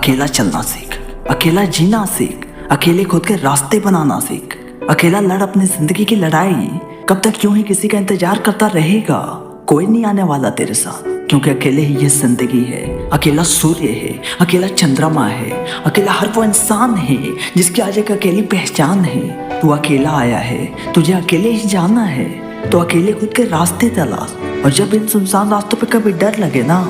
अकेला चलना सीख, अकेला जीना सीख, अकेले खुद के रास्ते बनाना सीख। अकेला लड़ अपनी जिंदगी की लड़ाई। कब तक यूं ही किसी का इंतजार करता रहेगा? कोई नहीं आने वाला तेरे साथ, क्योंकि अकेले ही ये जिंदगी है। अकेला सूर्य है, अकेला चंद्रमा है, अकेला हर वो इंसान है जिसकी आज एक अकेली पहचान है। तू अकेला आया है, तुझे अकेले ही जाना है, तो अकेले खुद के रास्ते तलाश। और जब इन सुनसान रास्तों पे कभी डर लगे ना,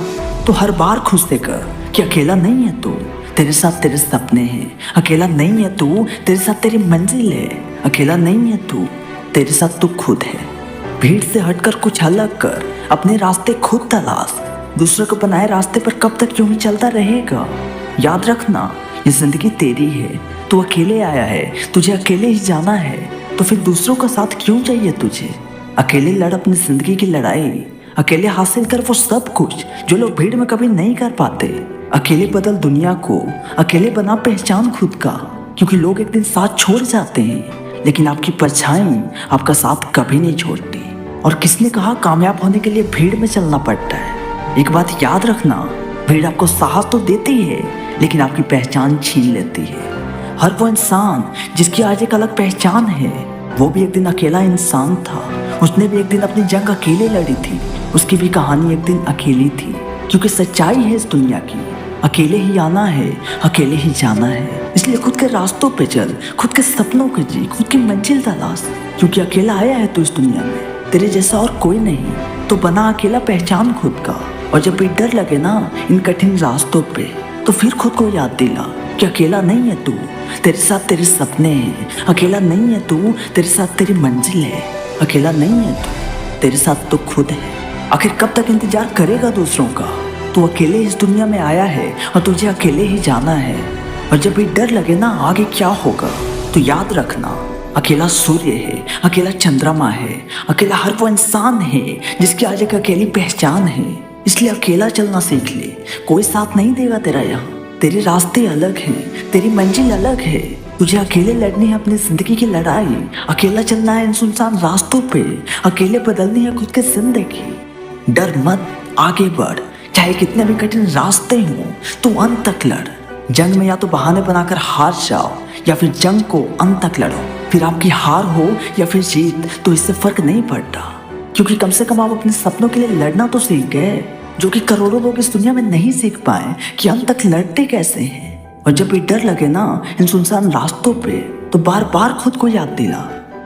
तो हर बार खुश से कर कि अकेला नहीं है तू, तेरे साथ तेरे सपने हैं। अकेला नहीं है तू, तेरे साथ तेरी मंजिल है। अकेला नहीं है तू, तेरे साथ तू खुद है। भीड़ से हटकर कुछ अलग कर, अपने रास्ते खुद तलाश। दूसरों को बनाए रास्ते पर कब तक यूं ही चलता रहेगा? याद रखना, ये जिंदगी तेरी है। तू अकेले आया है, तुझे अकेले ही जाना है, तो फिर दूसरों का साथ क्यों चाहिए तुझे? अकेले लड़ अपनी जिंदगी की लड़ाई। अकेले हासिल कर वो सब कुछ जो लोग भीड़ में कभी नहीं कर पाते। अकेले बदल दुनिया को, अकेले बना पहचान खुद का, क्योंकि लोग एक दिन साथ छोड़ जाते हैं, लेकिन आपकी परछाई आपका साथ कभी नहीं छोड़ती। और किसने कहा कामयाब होने के लिए भीड़ में चलना पड़ता है? एक बात याद रखना, भीड़ आपको साहस तो देती है, लेकिन आपकी पहचान छीन लेती है। हर वो इंसान जिसकी आज एक अलग पहचान है, वो भी एक दिन अकेला इंसान था। उसने भी एक दिन अपनी जंग अकेले लड़ी थी। उसकी भी कहानी एक दिन अकेली थी, क्योंकि सच्चाई है इस दुनिया की, अकेले ही आना है, अकेले ही जाना है। इसलिए खुद के रास्तों पे चल, खुद के सपनों को जी, खुद की मंजिल तलाश, क्योंकि अकेला आया है तू इस दुनिया में, तेरे जैसा और कोई नहीं। तो बना अकेला पहचान खुद का। और जब भी डर लगे ना इन कठिन रास्तों पे, तो फिर खुद को याद दिला कि अकेला नहीं है तू, तेरे साथ तेरे सपने हैं। अकेला नहीं है तू, तेरे साथ तेरी मंजिल है। अकेला नहीं है तू, तेरे साथ तो खुद है। आखिर कब तक इंतजार करेगा दूसरों का? तू अकेले इस दुनिया में आया है और तुझे अकेले ही जाना है। और जब भी डर लगे ना आगे क्या होगा, तो याद रखना, अकेला सूर्य है, अकेला चंद्रमा है, अकेला हर वो इंसान है जिसकी आज एक अकेली पहचान है। इसलिए अकेला चलना सीख ले, कोई साथ नहीं देगा तेरा यहाँ। तेरे रास्ते अलग हैं, तेरी मंजिल अलग है। तुझे अकेले लड़नी है अपनी जिंदगी की लड़ाई। अकेला चलना है इन सुनसान रास्तों पे, अकेले बदलनी है खुद की जिंदगी। डर मत, आगे बढ़, चाहे कितने भी कठिन रास्ते हों, तू अंत तक लड़। जंग में या तो बहाने बनाकर हार जाओ, या फिर जंग को अंत तक लड़ो। फिर आपकी हार हो या फिर जीत, तो इससे फर्क नहीं पड़ता, क्योंकि कम से कम आप अपने सपनों के लिए लड़ना तो सीख गए, जो कि करोड़ों लोग इस दुनिया में नहीं सीख पाए कि अंत तक लड़ते कैसे हैं। और जब भी डर लगे ना इन सुनसान रास्तों पे, तो बार बार खुद को याद दिला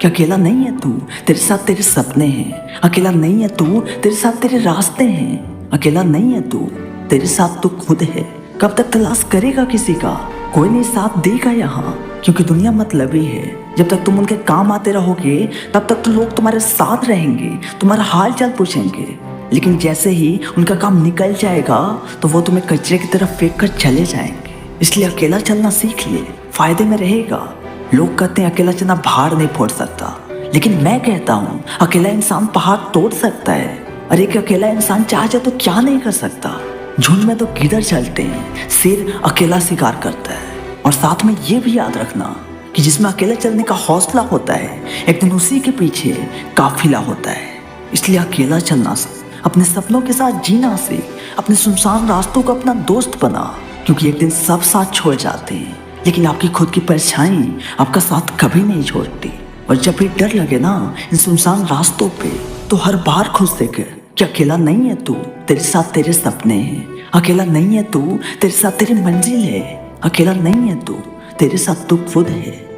कि अकेला नहीं है तू, तेरे साथ तेरे सपने हैं। अकेला नहीं है तू, तेरे साथ तेरे रास्ते हैं। अकेला नहीं है तू, तेरे साथ तू खुद है। कब तक तलाश करेगा किसी का? कोई नहीं साथ देगा यहाँ, क्योंकि दुनिया मतलबी है। जब तक तुम उनके काम आते रहोगे, तब तक तो लोग तुम्हारे साथ रहेंगे, तुम्हारा हाल चाल पूछेंगे। लेकिन जैसे ही उनका काम निकल जाएगा, तो वो तुम्हें कचरे की तरफ फेंक कर चले जाएंगे। इसलिए अकेला चलना सीख ले, फायदे में रहेगा। लोग कहते हैं अकेला चलना पहाड़ नहीं फोड़ सकता, लेकिन मैं कहता हूँ अकेला इंसान पहाड़ तोड़ सकता है। और एक अकेला इंसान चाहे तो क्या नहीं कर सकता। झुंड में तो गिदड़ चलते हैं, शेर अकेला शिकार करता है। और साथ में ये भी याद रखना कि जिसमें अकेले चलने का हौसला होता है, एक दिन उसी के पीछे काफिला होता है। इसलिए अकेला चलना सीख, अपने सपनों के साथ जीना सीख, अपने सुनसान रास्तों को अपना दोस्त बना, क्योंकि एक दिन सब साथ छोड़ जाते हैं, लेकिन आपकी खुद की परछाई आपका साथ कभी नहीं छोड़ती। और जब भी डर लगे ना इन सुनसान रास्तों पे, तो हर बार खुद से कह कि अकेला नहीं है तू, तेरे साथ तेरे सपने हैं। अकेला नहीं है तू, तेरे साथ तेरी मंजिल है। अकेला नहीं है तू, तेरे साथ तू खुद है।